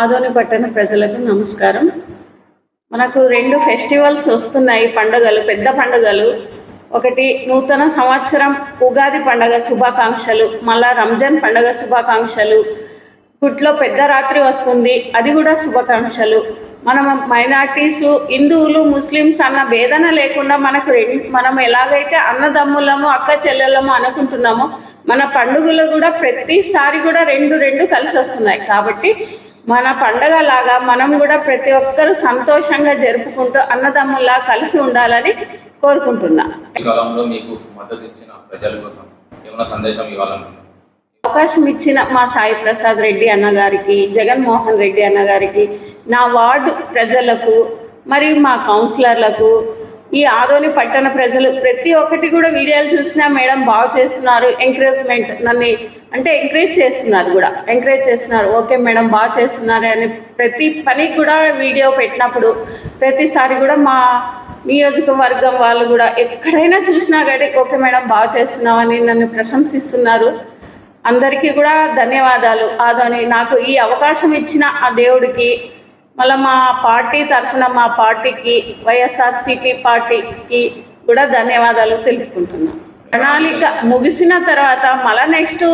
ఆదోని పట్టణ ప్రజలకు నమస్కారం. మనకు 2 ఫెస్టివల్స్ వస్తున్నాయి, పండుగలు, పెద్ద పండుగలు. ఒకటి నూతన సంవత్సరం ఉగాది పండుగ శుభాకాంక్షలు, మళ్ళా రంజాన్ పండుగ శుభాకాంక్షలు, పుట్లో పెద్ద రాత్రి వస్తుంది, అది కూడా శుభాకాంక్షలు. మైనార్టీసు, హిందువులు, ముస్లిమ్స్ అన్న భేదన లేకుండా మనం ఎలాగైతే అన్నదమ్ములము, అక్క చెల్లెళ్ళము అనుకుంటున్నామో మన పండుగలు కూడా ప్రతిసారి కూడా రెండు కలిసి వస్తున్నాయి. కాబట్టి మన పండగ లాగా మనం కూడా ప్రతి ఒక్కరు సంతోషంగా జరుపుకుంటూ అన్నదమ్ముల్లా కలిసి ఉండాలని కోరుకుంటున్నా. అవకాశం ఇచ్చిన మా సాయి ప్రసాద్ రెడ్డి అన్నగారికి, జగన్మోహన్ రెడ్డి అన్నగారికి, నా వార్డు ప్రజలకు, మరియు మా కౌన్సిలర్లకు, ఈ ఆదోని పట్టణ ప్రజలు ప్రతి ఒక్కటి కూడా వీడియోలు చూసినా మేడం బాగా చేస్తున్నారు, ఎంకరేజ్మెంట్ నన్ను అంటే ఎంకరేజ్ చేస్తున్నారు. ఓకే మేడం బాగా చేస్తున్నారు అని ప్రతి పనికి కూడా వీడియో పెట్టినప్పుడు ప్రతిసారి కూడా మా నియోజకవర్గం వాళ్ళు కూడా ఎక్కడైనా చూసినా కానీ ఓకే మేడం బాగా చేస్తున్నామని నన్ను ప్రశంసిస్తున్నారు. అందరికీ కూడా ధన్యవాదాలు. ఆదోని నాకు ఈ అవకాశం ఇచ్చిన ఆ దేవుడికి, మళ్ళీ మా పార్టీ తరఫున మా పార్టీకి, వైఎస్ఆర్సీపీ పార్టీకి కూడా ధన్యవాదాలు తెలుపుకుంటున్నాను. ప్రణాళిక ముగిసిన తర్వాత మళ్ళీ నెక్స్ట్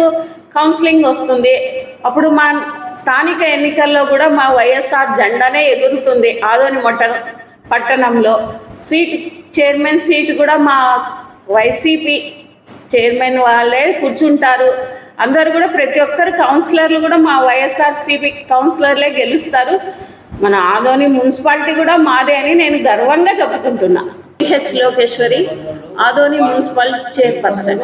కౌన్సిలింగ్ వస్తుంది. అప్పుడు మా స్థానిక ఎన్నికల్లో కూడా మా వైఎస్ఆర్ జెండానే ఎగురుతుంది. ఆదోని పట్టణంలో చైర్మన్ సీట్ కూడా మా వైసీపీ చైర్మన్ వాళ్ళే కూర్చుంటారు. అందరు కూడా ప్రతి ఒక్కరు కౌన్సిలర్లు కూడా మా వైఎస్ఆర్సీపీ కౌన్సిలర్లే గెలుస్తారు. మన ఆదోని మున్సిపాలిటీ కూడా మాదే అని నేను గర్వంగా చెప్పుకుంటున్నా. Lokeshwari, Adoni municipal chairperson.